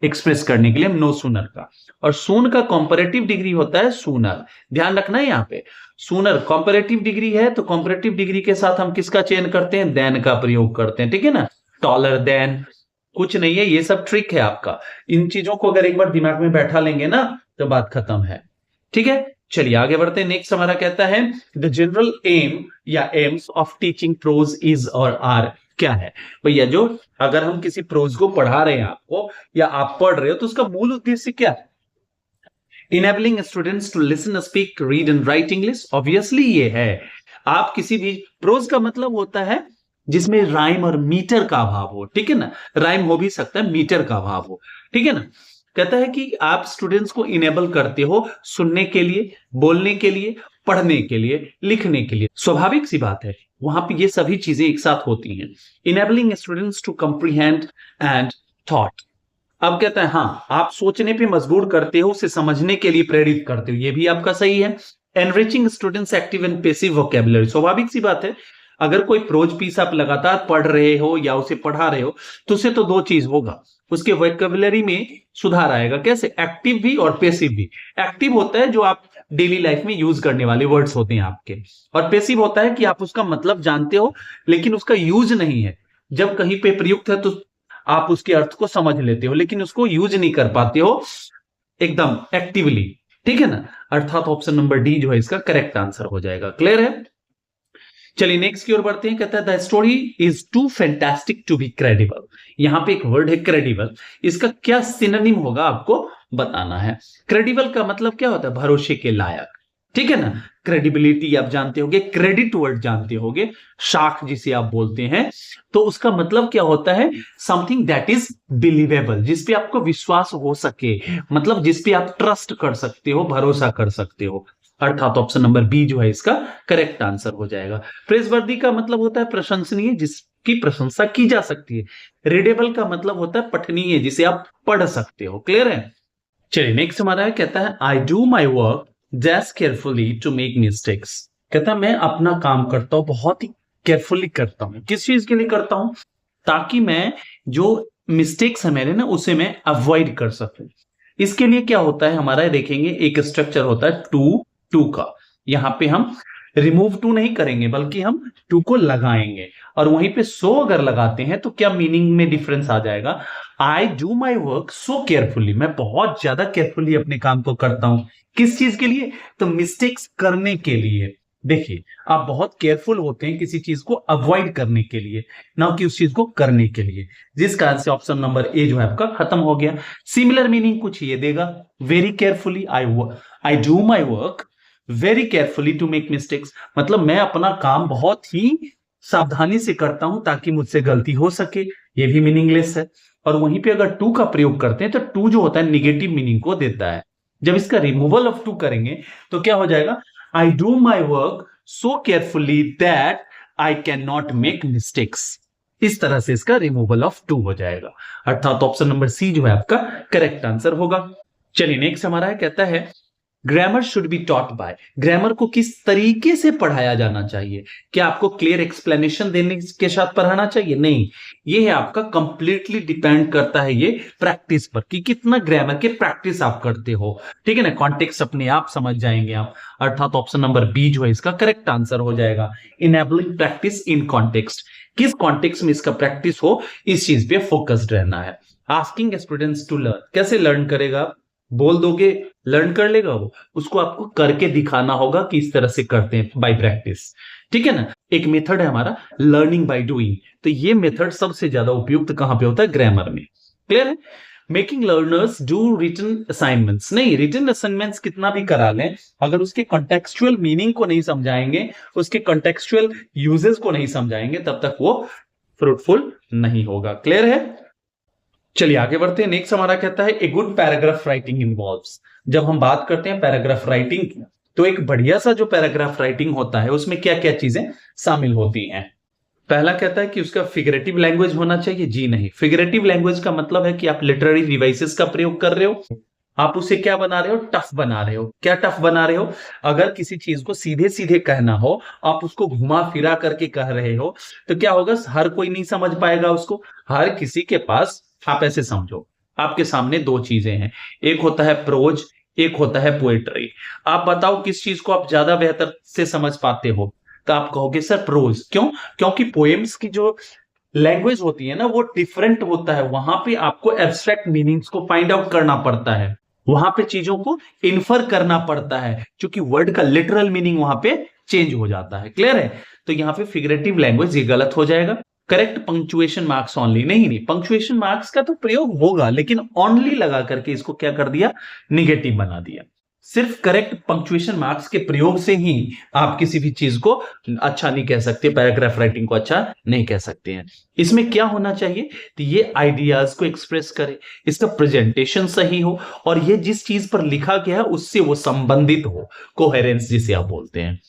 एक्सप्रेस करने के लिए हम नो सूनर का। और सून का कॉम्परेटिव डिग्री होता है सूनर, ध्यान रखना है यहाँ पे। सूनर कॉम्परेटिव डिग्री है, तो कॉम्परेटिव डिग्री के साथ हम किसका चयन करते हैं? देन का प्रयोग करते हैं, ठीक है ना। टॉलर देन कुछ नहीं है, ये सब ट्रिक है आपका। इन चीजों को अगर एक बार दिमाग में बैठा लेंगे ना तो बात खत्म है, ठीक है। चलिए आगे बढ़ते हैं। नेक्स्ट हमारा कहता है द जनरल एम या aims of teaching prose is or are क्या है? भैया जो अगर हम किसी प्रोज को पढ़ा रहे हैं आपको या आप पढ़ रहे हो तो उसका मूल उद्देश्य क्या है? Enabling students to listen, speak, read and write English. Obviously ये है। आप किसी भी प्रोज का मतलब होता है जिसमें राइम और मीटर का अभाव हो, ठीक है ना। राइम हो भी सकता है, मीटर का अभाव हो, ठीक है ना। कहता है कि आप स्टूडेंट्स को इनेबल करते हो सुनने के लिए, बोलने के लिए, पढ़ने के लिए, लिखने के लिए। स्वाभाविक सी बात है, वहां पे ये सभी चीजें एक साथ होती हैं। Enabling students to comprehend and thought. अब कहता है हाँ, आप सोचने पे मजबूर करते हो, उसे समझने के लिए प्रेरित करते हो, ये भी आपका सही है। Enriching students active and passive vocabulary. स्वाभाविक सी बात है, अगर कोई प्रोज पीस आप लगातार पढ़ रहे हो या उसे पढ़ा रहे हो तो उससे तो दो चीज होगा, उसके वोकेबुलरी में सुधार आएगा। कैसे? एक्टिव भी और पेसिव भी। एक्टिव होता है जो आप डेली लाइफ में यूज करने वाले वर्ड्स होते हैं आपके, और पेसिव होता है कि आप उसका मतलब जानते हो लेकिन उसका यूज नहीं है। जब कहीं पे प्रयुक्त है तो आप उसके अर्थ को समझ लेते हो लेकिन उसको यूज नहीं कर पाते हो एकदम एक्टिवली, ठीक है ना। अर्थात ऑप्शन नंबर डी जो है इसका करेक्ट आंसर हो जाएगा। क्लियर है? चलिए नेक्स्ट की ओर बढ़ते हैं। कहता है the story is too fantastic to be credible. यहां पे एक वर्ड है क्रेडिबल, इसका क्या सिनोनिम होगा आपको बताना है। क्रेडिबल का मतलब क्या होता है? भरोसे के लायक, ठीक है ना। क्रेडिबिलिटी आप जानते होंगे, क्रेडिट वर्ड जानते होंगे, शाख जिसे आप बोलते हैं, तो उसका मतलब क्या होता है? समथिंग दैट इज बिलीवेबल, जिसपे आपको विश्वास हो सके, मतलब जिसपे आप ट्रस्ट कर सकते हो, भरोसा कर सकते हो। अर्थात ऑप्शन नंबर बी जो है इसका करेक्ट आंसर हो जाएगा। प्रेजवर्दी का मतलब होता है प्रशंसनीय, जिसकी प्रशंसा की जा सकती है। रीडेबल का मतलब होता है पठनीय, जिसे आप पढ़ सकते हो। क्लियर है? चलिए नेक्स्ट हमारा है, कहता है I do my work just carefully to make mistakes. कहता है मैं अपना काम करता हूं, बहुत ही केयरफुली करता हूं। किस चीज के लिए करता हूं? ताकि मैं जो मिस्टेक्स है मेरे ना उसे मैं अवॉइड कर सकूं। इसके लिए क्या होता है हमारा, देखेंगे एक स्ट्रक्चर होता है टू का। यहां पे हम रिमूव टू नहीं करेंगे बल्कि हम टू को लगाएंगे, और वहीं पे सो अगर लगाते हैं तो क्या मीनिंग में डिफरेंस आ जाएगा। आई do my work so carefully, मैं बहुत ज्यादा केयरफुली अपने काम को करता हूं। किस चीज के लिए? तो मिस्टेक्स करने के लिए। देखिए आप बहुत केयरफुल होते हैं किसी चीज को अवॉइड करने के लिए, ना कि उस चीज को करने के लिए, जिस कारण से ऑप्शन नंबर ए जो है आपका खत्म हो गया। सिमिलर मीनिंग कुछ ये देगा, very carefully, I do my work very carefully to make mistakes, मतलब मैं अपना काम बहुत ही सावधानी से करता हूं ताकि मुझसे गलती हो सके, ये भी मीनिंगलेस है। और वहीं पे अगर टू का प्रयोग करते हैं तो टू जो होता है निगेटिव मीनिंग को देता है। जब इसका रिमूवल ऑफ टू करेंगे तो क्या हो जाएगा? आई do my work so carefully that I can not make mistakes. इस तरह से इसका रिमूवल ऑफ टू हो जाएगा, अर्थात ऑप्शन नंबर सी जो है आपका करेक्ट आंसर होगा। चलिए नेक्स्ट हमारा है, कहता है grammar should be taught by. Grammar को किस तरीके से पढ़ाया जाना चाहिए? क्या आपको क्लियर एक्सप्लेनेशन देने के साथ पढ़ाना चाहिए? नहीं, ये है आपका कंप्लीटली डिपेंड करता है ये प्रैक्टिस पर कि कितना ग्रामर के प्रैक्टिस आप करते हो। ठीक है ना, कॉन्टेक्स्ट अपने आप समझ जाएंगे आप, अर्थात ऑप्शन नंबर बी जो है इसका करेक्ट आंसर हो जाएगा। इनेबलिंग प्रैक्टिस इन कॉन्टेक्स्ट, किस कॉन्टेक्स्ट में इसका प्रैक्टिस हो इस चीज पे फोकस्ड रहना है। आस्किंग स्टूडेंट्स टू लर्न, कैसे लर्न करेगा? बोल दोगे लर्न कर लेगा वो, उसको आपको करके दिखाना होगा कि इस तरह से करते हैं बाय प्रैक्टिस। ठीक है ना, एक मेथड है हमारा लर्निंग बाय डूइंग, तो ये मेथड सबसे ज्यादा उपयुक्त कहां पे होता है? ग्रामर में। क्लियर है? Making learners do written assignments, नहीं, रिटन असाइनमेंट्स कितना भी करा लें, अगर उसके कॉन्टेक्सचुअल मीनिंग को नहीं समझाएंगे, उसके कॉन्टेक्सचुअल यूजेस को नहीं समझाएंगे, तब तक वो फ्रूटफुल नहीं होगा। क्लियर है? चलिए आगे बढ़ते हैं। नेक्स्ट हमारा कहता है a good paragraph writing involves. जब हम बात करते हैं पैराग्राफ राइटिंग की, तो एक बढ़िया सा जो पैराग्राफ राइटिंग होता है उसमें क्या क्या चीजें शामिल होती हैं? पहला कहता है कि उसका फिगरेटिव लैंग्वेज होना चाहिए। जी नहीं, फिगरेटिव लैंग्वेज का मतलब है कि आप लिटरेरी डिवाइसेस का प्रयोग कर रहे हो, आप उसे क्या बना रहे हो? टफ बना रहे हो। क्या टफ बना रहे हो? अगर किसी चीज को सीधे सीधे कहना हो, आप उसको घुमा फिरा करके कह रहे हो, तो क्या होगा? हर कोई नहीं समझ पाएगा उसको। हर किसी के पास, आप ऐसे समझो, आपके सामने दो चीजें हैं, एक होता है प्रोज, एक होता है पोएट्री। आप बताओ किस चीज को आप ज्यादा बेहतर से समझ पाते हो? तो आप कहोगे सर प्रोज। क्यों? क्योंकि पोएम्स की जो लैंग्वेज होती है ना वो डिफरेंट होता है, वहां पे आपको एब्स्ट्रैक्ट मीनिंग्स को फाइंड आउट करना पड़ता है, वहां पे चीजों को इन्फर करना पड़ता है, क्योंकि वर्ड का लिटरल मीनिंग वहां पे चेंज हो जाता है। क्लियर है? तो यहां पे फिगरेटिव लैंग्वेज ये गलत हो जाएगा। करेक्ट पंक्चुएशन मार्क्स ओनली, नहीं, पंक्चुएशन मार्क्स का तो प्रयोग होगा, लेकिन ओनली लगा करके इसको क्या कर दिया? निगेटिव बना दिया। सिर्फ करेक्ट पंक्चुएशन मार्क्स के प्रयोग से ही आप किसी भी चीज को अच्छा नहीं कह सकते, पैराग्राफ राइटिंग को अच्छा नहीं कह सकते हैं। इसमें क्या होना चाहिए? तो ये आइडियाज को एक्सप्रेस करे, इसका प्रेजेंटेशन सही हो, और ये जिस चीज पर लिखा गया है उससे वो संबंधित हो, कोहेरेंस जिसे आप बोलते हैं।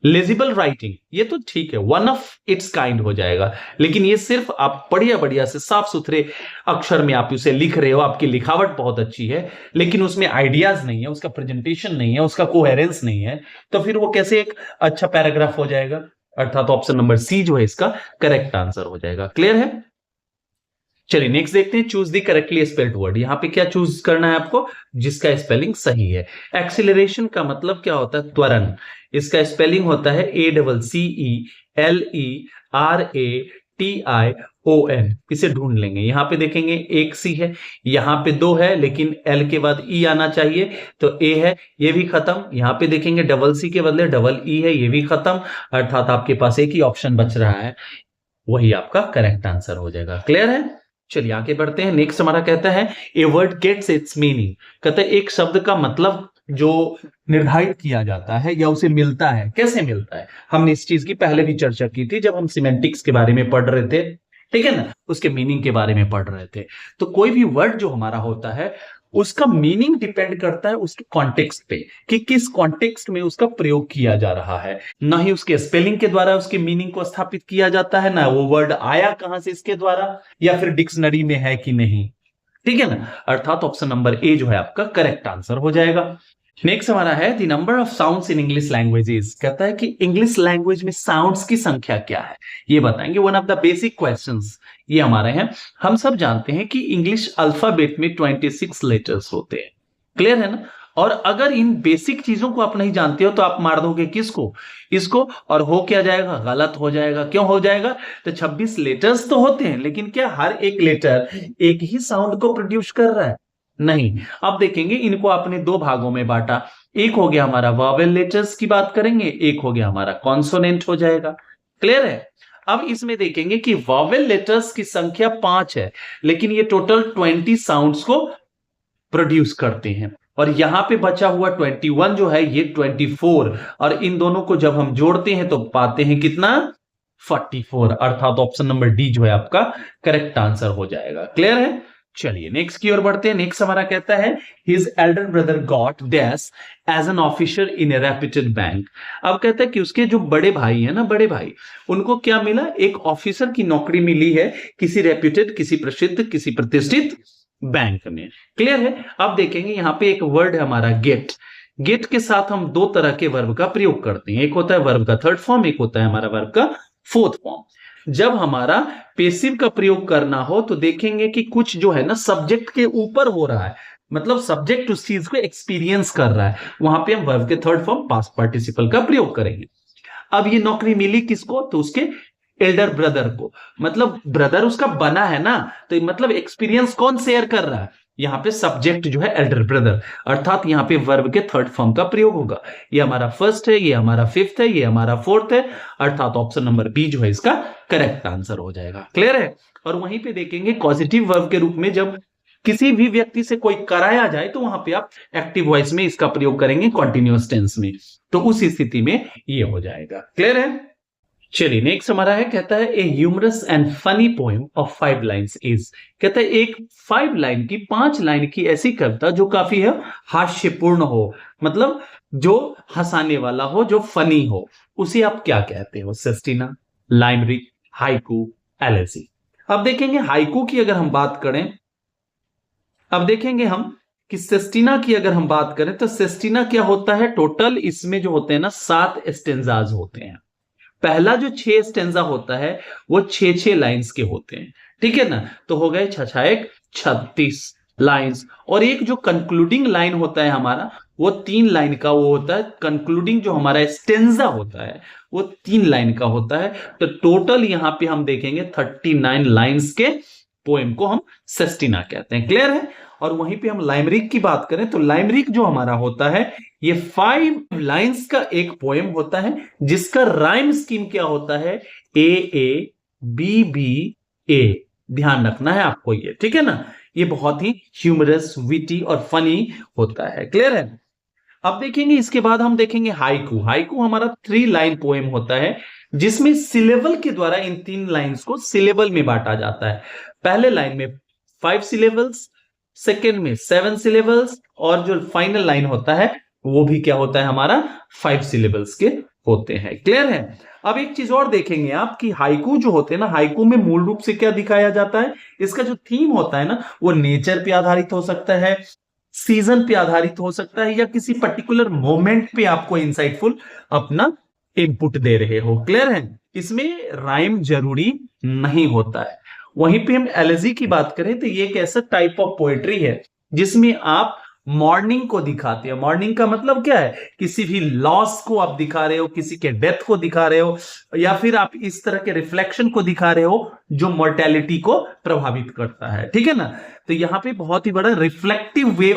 लेजिबल राइटिंग, ये तो ठीक है, वन ऑफ इट्स काइंड हो जाएगा, लेकिन ये सिर्फ आप बढ़िया बढ़िया से साफ सुथरे अक्षर में आप उसे लिख रहे हो, आपकी लिखावट बहुत अच्छी है, लेकिन उसमें आइडियाज नहीं है, उसका प्रेजेंटेशन नहीं है, उसका कोहेरेंस नहीं है, तो फिर वो कैसे एक अच्छा पैराग्राफ हो जाएगा? अर्थात ऑप्शन नंबर सी जो है इसका करेक्ट आंसर हो जाएगा। क्लियर है? चलिए नेक्स्ट देखते हैं, choose the correctly spelled word. यहां पे क्या चूज करना है आपको? जिसका स्पेलिंग सही है। एक्सीलरेशन का मतलब क्या होता है? त्वरण। इसका स्पेलिंग होता है ACCELERATION। इसे ढूंढ लेंगे, यहां पे देखेंगे एक सी है, यहां पे दो है, लेकिन एल के बाद ई आना चाहिए, तो ए है, ये भी खत्म। यहां पे देखेंगे डबल सी के बदले डबल ई है, ये भी खत्म, अर्थात आपके पास एक ही ऑप्शन बच रहा है, वही आपका करेक्ट आंसर हो जाएगा। क्लियर है? चलिए आगे बढ़ते हैं। नेक्स्ट हमारा कहता है a word gets its meaning. कहता है एक शब्द का मतलब जो निर्धारित किया जाता है या उसे मिलता है, कैसे मिलता है? हमने इस चीज की पहले भी चर्चा की थी जब हम सिमेंटिक्स के बारे में पढ़ रहे थे, ठीक है ना, उसके मीनिंग के बारे में पढ़ रहे थे। तो कोई भी वर्ड जो हमारा होता है उसका मीनिंग डिपेंड करता है उसके कॉन्टेक्स्ट पे, कि किस कॉन्टेक्स्ट में उसका प्रयोग किया जा रहा है। ना ही उसके स्पेलिंग के द्वारा उसके मीनिंग को स्थापित किया जाता है, ना वो वर्ड आया कहां से इसके द्वारा, या फिर डिक्शनरी में है कि नहीं। ठीक है ना, अर्थात ऑप्शन नंबर ए जो है आपका करेक्ट आंसर हो जाएगा। नेक्स्ट हमारा है the number of sounds in English languages. कहता है कि इंग्लिश लैंग्वेज में साउंड्स की संख्या क्या है, ये बताएंगे। One of the basic questions ये हमारे हैं। हम सब जानते हैं कि इंग्लिश अल्फाबेट में 26 लेटर्स होते हैं। क्लियर है ना? और अगर इन बेसिक चीजों को आप नहीं जानते हो तो आप मार दोगे किसको? इसको, और हो क्या जाएगा? गलत हो जाएगा। क्यों हो जाएगा? तो 26 लेटर्स तो होते हैं, लेकिन क्या हर एक लेटर एक ही साउंड को प्रोड्यूस कर रहा है? नहीं। अब देखेंगे इनको आपने दो भागों में बांटा, एक हो गया हमारा वॉवेल लेटर्स की बात करेंगे, एक हो गया हमारा कॉन्सोनेंट हो जाएगा। क्लियर है? अब इसमें देखेंगे कि वॉवेल लेटर्स की संख्या 5 है, लेकिन ये टोटल 20 साउंड्स को प्रोड्यूस करते हैं, और यहां पे बचा हुआ 21 जो है ये 24, और इन दोनों को जब हम जोड़ते हैं तो पाते हैं कितना? 44, अर्थात ऑप्शन नंबर डी जो है आपका करेक्ट आंसर हो जाएगा। क्लियर है? चलिए नेक्स्ट की ओर बढ़ते हैं। नेक्स्ट हमारा कहता है his elder brother got dash as an officer in a reputed bank. अब कहता है कि उसके जो बड़े भाई है ना, बड़े भाई, उनको क्या मिला, एक ऑफिसर की नौकरी मिली है किसी रेप्यूटेड, किसी प्रसिद्ध, किसी प्रतिष्ठित बैंक में। क्लियर है। अब देखेंगे यहां पे एक वर्ड है हमारा गेट। गेट के साथ हम दो तरह के वर्ब का प्रयोग करते हैं, एक होता है वर्ब का थर्ड फॉर्म, एक होता है हमारा वर्ब का फोर्थ फॉर्म। जब हमारा पेसिव का प्रयोग करना हो तो देखेंगे कि कुछ जो है ना सब्जेक्ट के ऊपर हो रहा है, मतलब सब्जेक्ट उस चीज को एक्सपीरियंस कर रहा है, वहां पे हम वर्ब के थर्ड फॉर्म पास्ट पार्टिसिपल का प्रयोग करेंगे। अब ये नौकरी मिली किसको, तो उसके एल्डर ब्रदर को, मतलब ब्रदर उसका बना है ना, तो मतलब एक्सपीरियंस कौन शेयर कर रहा है, यहां पे सब्जेक्ट जो है एल्डर ब्रदर, अर्थात यहां पे वर्ब के थर्ड फॉर्म का प्रयोग होगा। ये हमारा फर्स्ट है, ये हमारा फिफ्थ है, ये हमारा फोर्थ है, अर्थात ऑप्शन नंबर बी जो है इसका करेक्ट आंसर हो जाएगा। क्लियर है। और वहीं पे देखेंगे पॉजिटिव वर्ब के रूप में जब किसी भी व्यक्ति से कोई कराया जाए तो वहां पे आप एक्टिव वॉइस में इसका प्रयोग करेंगे कॉन्टिन्यूअस टेंस में, तो उस स्थिति में ये हो जाएगा। क्लियर है। चलिए नेक्स्ट हमारा है, कहता है a humorous and funny poem of 5 lines is. कहता है एक 5 लाइन की, 5 लाइन की ऐसी कविता जो काफी है हास्यपूर्ण हो, मतलब जो हंसाने वाला हो, जो फनी हो, उसे आप क्या कहते हो? सेस्टिना, लाइमरिक, हाइकू, एलेजी। अब देखेंगे हाइकू की अगर हम बात करें, अब देखेंगे हम कि सेस्टिना की अगर हम बात करें तो सेस्टिना क्या होता है, टोटल इसमें जो होते हैं ना 7 स्टेंजाज होते हैं। पहला जो 6 स्टेंजा होता है वो 6 लाइंस के होते हैं, ठीक है ना, तो हो गए 6 36 लाइंस। और एक जो कंक्लूडिंग लाइन होता है हमारा वो 3 लाइन का वो होता है, कंक्लूडिंग जो हमारा स्टेंजा होता है वो 3 लाइन का होता है। तो टोटल यहां पे हम देखेंगे 39 लाइंस के पोएम को हम सेस्टिना कहते हैं। क्लियर है। और वहीं पे हम लाइमरिक की बात करें तो लाइमरिक जो हमारा होता है ये 5 लाइंस का एक पोएम होता है जिसका राइम स्कीम क्या होता है, ए ए बी बी ए। ध्यान रखना है आपको ये, ठीक है ना, ये बहुत ही ह्यूमरस, विटी और फनी होता है। क्लियर है। अब देखेंगे इसके बाद हम देखेंगे हाइकू। हाइकू हमारा 3 लाइन पोएम होता है जिसमें सिलेबल के द्वारा इन 3 लाइंस को सिलेबल में बांटा जाता है। पहले लाइन में 5 सिलेबल्स, सेकेंड में 7 सिलेबल्स, और जो फाइनल लाइन होता है वो भी क्या होता है हमारा 5 सिलेबल्स के होते हैं। क्लियर है। अब एक चीज और देखेंगे आप कि हाइकू जो होते हैं ना, हाइकू में मूल रूप से क्या दिखाया जाता है, इसका जो थीम होता है ना वो नेचर पे आधारित हो सकता है, सीजन पे आधारित हो सकता है, या किसी पर्टिकुलर मोमेंट पे आपको इंसाइटफुल अपना इनपुट दे रहे हो। क्लियर है। इसमें राइम जरूरी नहीं होता है। वहीं पे हम एलेजी की बात करें तो ये एक ऐसा टाइप ऑफ पोएट्री है जिसमें आप मॉर्निंग को दिखाते हो। मॉर्निंग का मतलब क्या है, किसी भी लॉस को आप दिखा रहे हो, किसी के डेथ को दिखा रहे हो, या फिर आप इस तरह के रिफ्लेक्शन को दिखा रहे हो जो मोर्टेलिटी को प्रभावित करता है, ठीक है ना। तो यहाँ पे बहुत ही बड़ा रिफ्लेक्टिव वे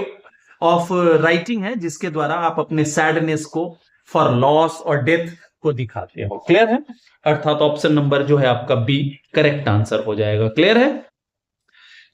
ऑफ राइटिंग है जिसके द्वारा आप अपने सैडनेस को फॉर लॉस और डेथ को दिखाते हो। क्लियर है। अर्थात ऑप्शन नंबर जो है आपका बी करेक्ट आंसर हो जाएगा। क्लियर है।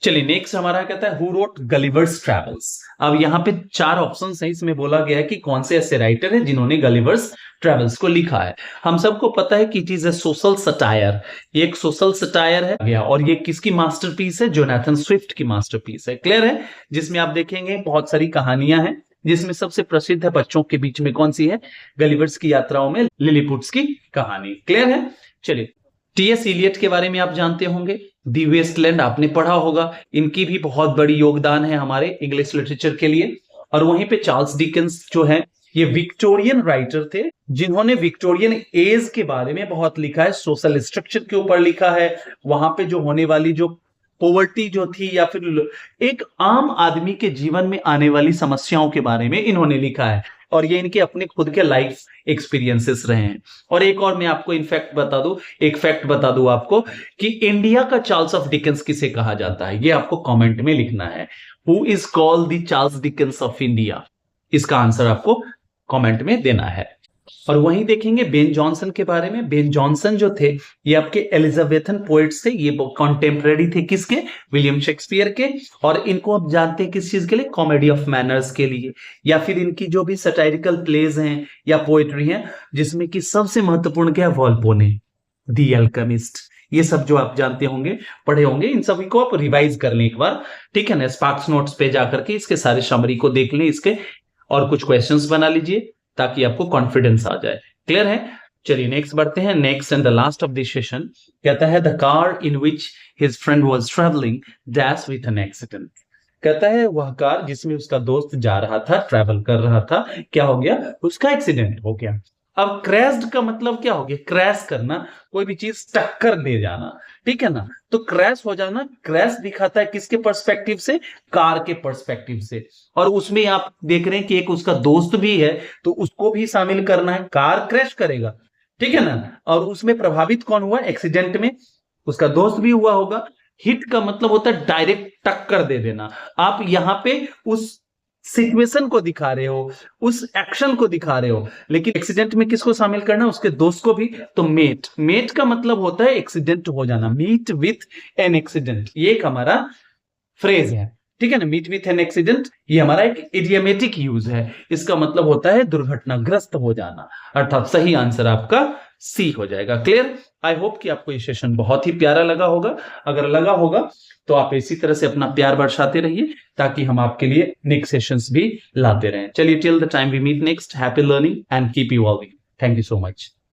चलिए नेक्स्ट हमारा कहता है हु रोट गलिवर्स ट्रैवल्स। अब यहाँ पे 4 ऑप्शंस हैं, इसमें बोला गया है कि कौन से ऐसे राइटर हैं जिन्होंने गलिवर्स ट्रैवल्स को लिखा है। हम सबको पता है कि it is a social satire, ये एक सोशल सटायर है, और ये किसकी मास्टरपीस है, जोनाथन स्विफ्ट की मास्टरपीस है। क्लियर है। जिसमें आप देखेंगे बहुत सारी कहानियां हैं, जिसमें सबसे प्रसिद्ध है बच्चों के बीच में कौन सी है, गलिवर्स की यात्राओं में लिलीपुट्स की कहानी। क्लियर है। चलिए टीएस इलियट के बारे में आप जानते होंगे, दी वेस्टलैंड आपने पढ़ा होगा, इनकी भी बहुत बड़ी योगदान है हमारे इंग्लिश लिटरेचर के लिए। और वहीं पे चार्ल्स डिकेंस जो है ये विक्टोरियन राइटर थे जिन्होंने विक्टोरियन एज के बारे में बहुत लिखा है, सोशल स्ट्रक्चर के ऊपर लिखा है, वहां पे जो होने वाली जो पॉवर्टी जो थी या फिर एक आम आदमी के जीवन में आने वाली समस्याओं के बारे में इन्होंने लिखा है, और ये इनके अपने खुद के लाइफ एक्सपीरियंसेस रहे हैं। और एक और मैं आपको इनफैक्ट बता दूं, एक फैक्ट बता दूं आपको कि इंडिया का चार्ल्स ऑफ डिकेंस किसे कहा जाता है, ये आपको कमेंट में लिखना है। Who is called the Charles Dickens of India, इसका आंसर आपको कमेंट में देना है। और वहीं देखेंगे बेन जॉनसन के बारे में। बेन जॉनसन जो थे ये आपके एलिजाबेथन पोएट्स थे, ये कॉन्टेम्पररी थे किसके, विलियम शेक्सपियर के। और इनको आप जानते हैं किस चीज के लिए, कॉमेडी ऑफ मैनर्स के लिए, या फिर इनकी जो भी सटायरिकल प्लेज हैं या पोएट्री हैं जिसमें कि सबसे महत्वपूर्ण क्या है, वॉल्पोने, दी अल्केमिस्ट, ये सब जो आप जानते होंगे, पढ़े होंगे, इन सभी को आप रिवाइज कर लें एक बार, ठीक है ना। स्पार्क्स नोट्स पे जाकर के इसके सारे समरी को देख लें इसके, और कुछ क्वेश्चंस बना लीजिए ताकि आपको कॉन्फिडेंस आ जाए। क्लियर है? चलिए नेक्स्ट बढ़ते हैं। Next and the last of this session कहता है the car in which his friend was travelling dash with an accident. कहता है वह कार जिसमें उसका दोस्त जा रहा था, ट्रैवल कर रहा था, क्या हो गया? उसका एक्सीडेंट हो गया। अब क्रैश्ड का मतलब क्या हो गया? क्रैश करना, कोई भी चीज टक्कर दे जाना, ठीक है ना। तो क्रैश हो जाना, क्रैश दिखाता है किसके पर्सपेक्टिव से? कार के पर्सपेक्टिव से। और उसमें आप देख रहे हैं कि एक उसका दोस्त भी है, तो उसको भी शामिल करना है। कार क्रैश करेगा, ठीक है ना, और उसमें प्रभावित कौन हुआ? एक्सीडेंट में उसका दोस्त भी हुआ होगा। हिट का मतलब होता है डायरेक्ट टक्कर दे देना। आप यहां पे उस सिचुएशन को दिखा रहे हो, उस एक्शन को दिखा रहे हो, लेकिन एक्सीडेंट में किसको शामिल करना है? उसके दोस्त को भी। तो मेट, मेट का मतलब होता है एक्सीडेंट हो जाना, मीट विथ एन एक्सीडेंट, ये एक हमारा फ्रेज है, ठीक है ना। मीट विथ एन एक्सीडेंट ये हमारा एक इडियमेटिक यूज है। इसका मतलब होता है दुर्घटनाग्रस्त हो जाना, अर्थात सही आंसर आपका सी हो जाएगा। क्लियर? आई होप कि आपको ये सेशन बहुत ही प्यारा लगा होगा। अगर लगा होगा तो आप इसी तरह से अपना प्यार बरसाते रहिए ताकि हम आपके लिए नेक्स्ट सेशंस भी लाते रहें। चलिए, till the time we meet next, happy learning and keep evolving. Thank you so much.